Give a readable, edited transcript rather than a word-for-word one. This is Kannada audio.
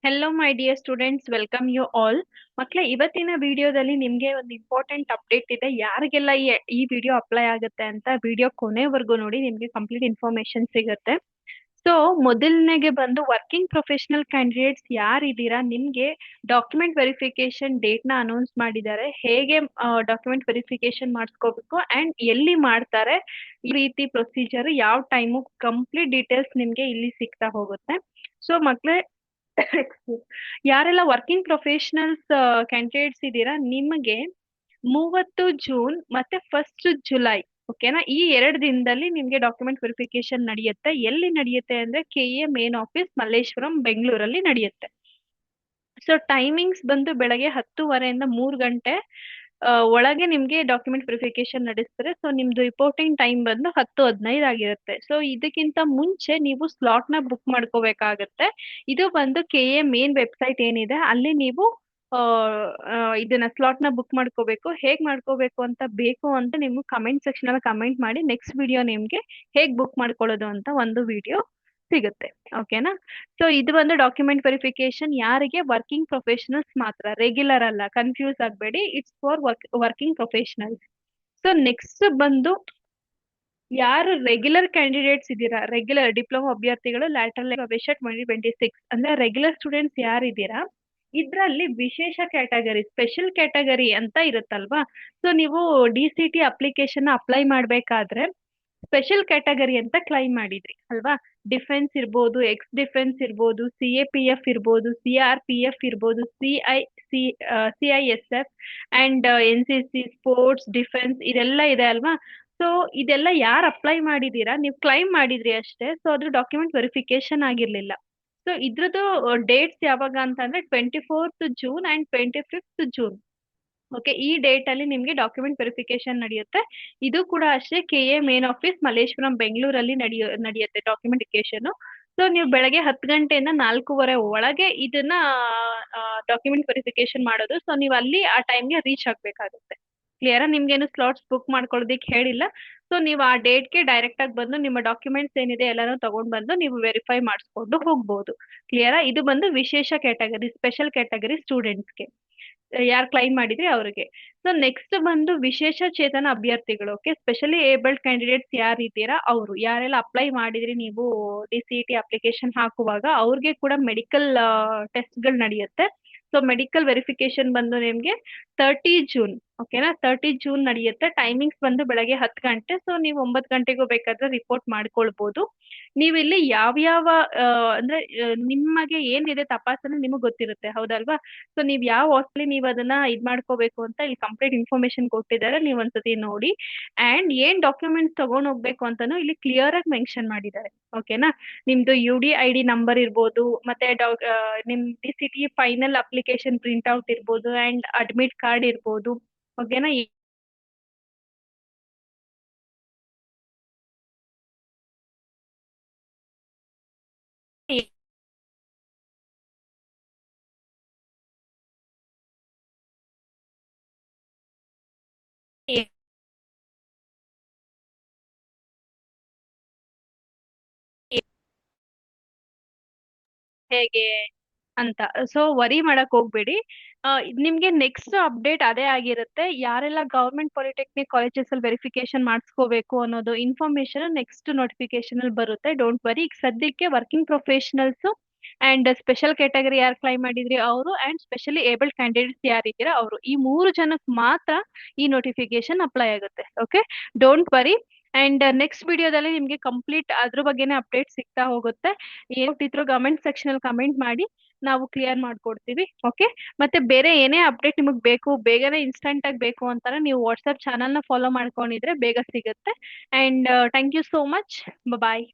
Hello my dear students, welcome you all. ಮಕ್ಕಳೇ, ಇವತ್ತಿನ ವಿಡಿಯೋದಲ್ಲಿ ನಿಮಗೆ ಒಂದು ಇಂಪಾರ್ಟೆಂಟ್ ಅಪ್ಡೇಟ್ ಇದೆ. ಯಾರಿಗೆಲ್ಲ ಈ ವಿಡಿಯೋ ಅಪ್ಲೈ ಆಗುತ್ತೆ ಅಂತ ವಿಡಿಯೋ ಕೊನೆವರೆಗೂ ನೋಡಿ, ನಿಮಗೆ ಕಂಪ್ಲೀಟ್ ಇನ್ಫಾರ್ಮೇಶನ್ ಸಿಗುತ್ತೆ. ಸೊ ಮೊದಲನೇಗೆ ಬಂದು ವರ್ಕಿಂಗ್ ಪ್ರೊಫೆಷನಲ್ ಕ್ಯಾಂಡಿಡೇಟ್ಸ್ ಯಾರಿದ್ದೀರಾ, ನಿಮಗೆ ಡಾಕ್ಯುಮೆಂಟ್ ವೆರಿಫಿಕೇಶನ್ ಡೇಟ್ನ ಅನೌನ್ಸ್ ಮಾಡಿದ್ದಾರೆ. ಹೇಗೆ ಡಾಕ್ಯುಮೆಂಟ್ ವೆರಿಫಿಕೇಶನ್ ಮಾಡಿಸ್ಕೋಬೇಕು ಅಂಡ್ ಎಲ್ಲಿ ಮಾಡ್ತಾರೆ, ಈ ರೀತಿ ಪ್ರೊಸೀಜರ್, ಯಾವ ಟೈಮು, ಕಂಪ್ಲೀಟ್ ಡೀಟೇಲ್ಸ್ ನಿಮಗೆ ಇಲ್ಲಿ ಸಿಗ್ತಾ ಹೋಗುತ್ತೆ. ಸೊ ಮಕ್ಕಳೇ, ಯಾರೆಲ್ಲ ವರ್ಕಿಂಗ್ ಪ್ರೊಫೆಷನಲ್ಸ್ ಕ್ಯಾಂಡಿಡೇಟ್ಸ್ ಇದ್ದೀರಾ, ನಿಮಗೆ 30 ಜೂನ್ ಮತ್ತೆ 1 ಜುಲೈ, ಓಕೆನಾ, ಈ 2 ದಿನದಲ್ಲಿ ನಿಮ್ಗೆ ಡಾಕ್ಯುಮೆಂಟ್ ವೆರಿಫಿಕೇಶನ್ ನಡೆಯುತ್ತೆ. ಎಲ್ಲಿ ನಡೆಯುತ್ತೆ ಅಂದ್ರೆ KA ಮೇನ್ ಆಫೀಸ್, ಮಲ್ಲೇಶ್ವರಂ, ಬೆಂಗಳೂರಲ್ಲಿ ನಡೆಯುತ್ತೆ. ಸೊ ಟೈಮಿಂಗ್ಸ್ ಬಂದು ಬೆಳಗ್ಗೆ 10:30 ಇಂದ 3 ಗಂಟೆ ಒಳಗೆ ನಿಮ್ಗೆ ಡಾಕ್ಯುಮೆಂಟ್ ವೆರಿಫಿಕೇಶನ್ ನಡೆಸ್ತಾರೆ. ಸೊ ನಿಮ್ದು ರಿಪೋರ್ಟಿಂಗ್ ಟೈಮ್ ಬಂದು 10:15 ಆಗಿರುತ್ತೆ. ಸೊ ಇದಕ್ಕಿಂತ ಮುಂಚೆ ನೀವು ಸ್ಲಾಟ್ ನ ಬುಕ್ ಮಾಡ್ಕೋಬೇಕಾಗತ್ತೆ. ಇದು ಬಂದು KA ಮೇನ್ ವೆಬ್ಸೈಟ್ ಏನಿದೆ, ಅಲ್ಲಿ ನೀವು ಇದನ್ನ ಸ್ಲಾಟ್ ನ ಬುಕ್ ಮಾಡ್ಕೋಬೇಕು. ಹೇಗ್ ಮಾಡ್ಕೋಬೇಕು ಅಂತ ಬೇಕು ಅಂತ ನೀವು ಕಮೆಂಟ್ ಸೆಕ್ಷನ್ ಅಲ್ಲಿ ಕಮೆಂಟ್ ಮಾಡಿ. ನೆಕ್ಸ್ಟ್ ವಿಡಿಯೋ ನಿಮ್ಗೆ ಹೇಗ್ ಬುಕ್ ಮಾಡ್ಕೊಳ್ಳೋದು ಅಂತ ಒಂದು ವಿಡಿಯೋ ಸಿಗುತ್ತೆ, ಓಕೆನಾ. ಸೊ ಇದು ಒಂದು ಡಾಕ್ಯುಮೆಂಟ್ ವೆರಿಫಿಕೇಶನ್ ಯಾರಿಗೆ, ವರ್ಕಿಂಗ್ ಪ್ರೊಫೆಷನಲ್ಸ್ ಮಾತ್ರ, ರೆಗ್ಯುಲರ್ ಅಲ್ಲ, ಕನ್ಫ್ಯೂಸ್ ಆಗಬೇಡಿ. It's for working professionals. So next ಬಂದು ಯಾರು ರೆಗ್ಯುಲರ್ ಕ್ಯಾಂಡಿಡೇಟ್ಸ್ ಇದ್ದೀರಾ, ರೆಗ್ಯುಲರ್ ಡಿಪ್ಲೊಮಾ ಅಭ್ಯರ್ಥಿಗಳು, ಲ್ಯಾಟರಲ್ ಪ್ರವೇಶ 2026 ಅಂದ್ರೆ ರೆಗ್ಯುಲರ್ ಸ್ಟೂಡೆಂಟ್ಸ್ ಯಾರಿದ್ದೀರಾ, ಇದ್ರಲ್ಲಿ ವಿಶೇಷ ಕ್ಯಾಟಗರಿ, ಸ್ಪೆಷಲ್ ಕ್ಯಾಟಗರಿ ಅಂತ ಇರುತ್ತಲ್ವಾ. ಸೊ ನೀವು DCT ಅಪ್ಲಿಕೇಶನ್ ಅಪ್ಲೈ ಮಾಡ್ಬೇಕಾದ್ರೆ ಸ್ಪೆಷಲ್ ಕ್ಯಾಟಗರಿ ಅಂತ ಕ್ಲೈಮ್ ಮಾಡಿದ್ರಿ ಅಲ್ವಾ. ಡಿಫೆನ್ಸ್ ಇರ್ಬೋದು, ಎಕ್ಸ್ ಡಿಫೆನ್ಸ್ ಇರ್ಬೋದು, CAPF ಇರ್ಬೋದು, CRPF ಇರ್ಬೋದು, CISF and NCC, sports, defence, ಇದೆಲ್ಲ ಇದೆ ಅಲ್ವಾ. ಸೊ ಇದೆಲ್ಲ ಯಾರು ಅಪ್ಲೈ ಮಾಡಿದೀರಾ, ನೀವು ಕ್ಲೈಮ್ ಮಾಡಿದ್ರಿ ಅಷ್ಟೇ. ಸೊ ಅದ್ರ ಡಾಕ್ಯುಮೆಂಟ್ ವೆರಿಫಿಕೇಶನ್ ಆಗಿರ್ಲಿಲ್ಲ. ಸೊ ಇದ್ರದ್ದು ಡೇಟ್ಸ್ ಯಾವಾಗ ಅಂತಂದ್ರೆ 24 ಜೂನ್ ಅಂಡ್ 25 ಜೂನ್. ಓಕೆ, ಈ ಡೇಟ್ ಅಲ್ಲಿ ನಿಮ್ಗೆ ಡಾಕ್ಯುಮೆಂಟ್ ವೆರಿಫಿಕೇಶನ್ ನಡೆಯುತ್ತೆ. ಇದು ಕೂಡ ಅಷ್ಟೇ KA ಮೇನ್ ಆಫೀಸ್, ಮಲ್ಲೇಶ್ವರಂ, ಬೆಂಗಳೂರಲ್ಲಿ ನಡೆಯುತ್ತೆ ಡಾಕ್ಯುಮೆಂಟಿಕೇಶನ್. ಸೊ ನೀವು ಬೆಳಗ್ಗೆ 10 ಗಂಟೆಯಿಂದ 4:30 ಒಳಗೆ ಇದನ್ನ ಡಾಕ್ಯುಮೆಂಟ್ ವೆರಿಫಿಕೇಶನ್ ಮಾಡೋದು. ಸೊ ನೀವು ಅಲ್ಲಿ ಆ ಟೈಮ್ಗೆ ರೀಚ್ ಆಗ್ಬೇಕಾಗುತ್ತೆ. ಕ್ಲಿಯರಾ? ನಿಮ್ಗೇನು ಸ್ಲಾಟ್ಸ್ ಬುಕ್ ಮಾಡ್ಕೊಳ್ಳೋದಿಕ್ ಹೇಳಿಲ್ಲ. ಸೊ ನೀವು ಆ ಡೇಟ್ಗೆ ಡೈರೆಕ್ಟ್ ಆಗಿ ಬಂದು ನಿಮ್ಮ ಡಾಕ್ಯುಮೆಂಟ್ಸ್ ಏನಿದೆ ಎಲ್ಲಾನು ತಗೊಂಡ್ ಬಂದು ನೀವು ವೆರಿಫೈ ಮಾಡಿಸ್ಕೊಂಡು ಹೋಗ್ಬೋದು. ಕ್ಲಿಯರಾ? ಇದು ಬಂದು ವಿಶೇಷ ಕ್ಯಾಟಗರಿ, ಸ್ಪೆಷಲ್ ಕ್ಯಾಟಗರಿ ಸ್ಟೂಡೆಂಟ್ಸ್ಗೆ, ಯಾರು ಕ್ಲೈಮ್ ಮಾಡಿದ್ರಿ ಅವ್ರಿಗೆ. ಸೊ ನೆಕ್ಸ್ಟ್ ಬಂದು ವಿಶೇಷ ಚೇತನ ಅಭ್ಯರ್ಥಿಗಳು, ಓಕೆ, ಸ್ಪೆಷಲಿ ಏಬಲ್ಡ್ ಕ್ಯಾಂಡಿಡೇಟ್ಸ್ ಯಾರು ಇದ್ದೀರಾ ಅವರು, ಯಾರೆಲ್ಲ ಅಪ್ಲೈ ಮಾಡಿದ್ರಿ ನೀವು DCT ಅಪ್ಲಿಕೇಶನ್ ಹಾಕುವಾಗ, ಅವ್ರಿಗೆ ಕೂಡ ಮೆಡಿಕಲ್ ಟೆಸ್ಟ್ಗಳು ನಡೆಯುತ್ತೆ. ಸೊ ಮೆಡಿಕಲ್ ವೆರಿಫಿಕೇಶನ್ ಬಂದು ನಿಮ್ಗೆ 30 ಜೂನ್, ಓಕೆನಾ, 30 ಜೂನ್ ನಡೆಯುತ್ತೆ. ಟೈಮಿಂಗ್ಸ್ ಬಂದು ಬೆಳಗ್ಗೆ 10 ಗಂಟೆ. ಸೊ ನೀವು 9 ಗಂಟೆಗೂ ಬೇಕಾದ್ರೆ ರಿಪೋರ್ಟ್ ಮಾಡ್ಕೊಳ್ಬಹುದು. ನೀವು ಇಲ್ಲಿ ಯಾವ್ಯಾವ ಅಂದ್ರೆ ನಿಮಗೆ ಏನಿದೆ ತಪಾಸಣೆ ನಿಮಗೆ ಗೊತ್ತಿರುತ್ತೆ, ಹೌದಲ್ವಾ. ಸೊ ನೀವ್ ಯಾವ ಹಾಸ್ಪಿಟಲ್ ನೀವು ಅದನ್ನ ಇದ್ ಮಾಡ್ಕೋಬೇಕು ಅಂತ ಇಲ್ಲಿ ಕಂಪ್ಲೀಟ್ ಇನ್ಫಾರ್ಮೇಶನ್ ಕೊಟ್ಟಿದ್ದಾರೆ, ನೀವು ಒಂದ್ಸತಿ ನೋಡಿ. ಅಂಡ್ ಏನ್ ಡಾಕ್ಯುಮೆಂಟ್ಸ್ ತಗೊಂಡ್ ಹೋಗ್ಬೇಕು ಅಂತಾನು ಇಲ್ಲಿ ಕ್ಲಿಯರ್ ಆಗಿ ಮೆನ್ಷನ್ ಮಾಡಿದ್ದಾರೆ, ಓಕೆನಾ. ನಿಮ್ದು UDID ನಂಬರ್ ಇರ್ಬೋದು, ಮತ್ತೆ ನಿಮ್ DCT final application print out ಇರ್ಬೋದು, ಅಂಡ್ ಅಡ್ಮಿಟ್ ಕಾರ್ಡ್ ಇರ್ಬೋದು, ಓಕೆನಾ. ಹೇಗೆ ಅಂತ. ಸೊ ವರಿ ಮಾಡಕ್ ಹೋಗ್ಬೇಡಿ. ನಿಮ್ಗೆ ನೆಕ್ಸ್ಟ್ ಅಪ್ಡೇಟ್ ಅದೇ ಆಗಿರುತ್ತೆ. ಯಾರೆಲ್ಲ ಗವರ್ಮೆಂಟ್ ಪಾಲಿಟೆಕ್ನಿಕ್ ಕಾಲೇಜಸ್ ಅಲ್ಲಿ ವೆರಿಫಿಕೇಶನ್ ಮಾಡಿಸ್ಕೋಬೇಕು ಅನ್ನೋದು ಇನ್ಫಾರ್ಮೇಶನ್ ನೆಕ್ಸ್ಟ್ ನೋಟಿಫಿಕೇಶನ್ ಅಲ್ಲಿ ಬರುತ್ತೆ. Don't worry. ಈಗ ಸದ್ಯಕ್ಕೆ working professionals and special category ಯಾರು ಕ್ಲೈಮ್ ಮಾಡಿದ್ರಿ ಅವರು, ಅಂಡ್ ಸ್ಪೆಷಲಿ ಏಬಲ್ಡ್ ಕ್ಯಾಂಡಿಡೇಟ್ಸ್ ಯಾರಿದ್ದೀರಾ ಅವರು, ಈ 3 ಜನಕ್ಕೆ ಮಾತ್ರ ಈ ನೋಟಿಫಿಕೇಶನ್ ಅಪ್ಲೈ ಆಗುತ್ತೆ. Okay, don't worry. And next ವಿಡಿಯೋದಲ್ಲಿ ನಿಮ್ಗೆ ಕಂಪ್ಲೀಟ್ ಅದ್ರ ಬಗ್ಗೆನೇ ಅಪ್ಡೇಟ್ ಸಿಗ್ತಾ ಹೋಗುತ್ತೆ. ಏನಿದ್ರು ಕಮೆಂಟ್ ಸೆಕ್ಷನ್ ಅಲ್ಲಿ ಕಮೆಂಟ್ ಮಾಡಿ, ನಾವು ಕ್ಲಿಯರ್ ಮಾಡ್ಕೊಡ್ತೀವಿ. ಓಕೆ, ಮತ್ತೆ ಬೇರೆ ಏನೇ ಅಪ್ಡೇಟ್ ನಿಮಗೆ ಬೇಕು, ಬೇಗನೆ ಇನ್ಸ್ಟಂಟ್ ಆಗಿ ಬೇಕು ಅಂತಾನೆ ನೀವು ವಾಟ್ಸ್ಆಪ್ ಚಾನಲ್ ನ ಫಾಲೋ ಮಾಡ್ಕೊಂಡಿದ್ರೆ ಬೇಗ ಸಿಗುತ್ತೆ. And thank you so much. Bye.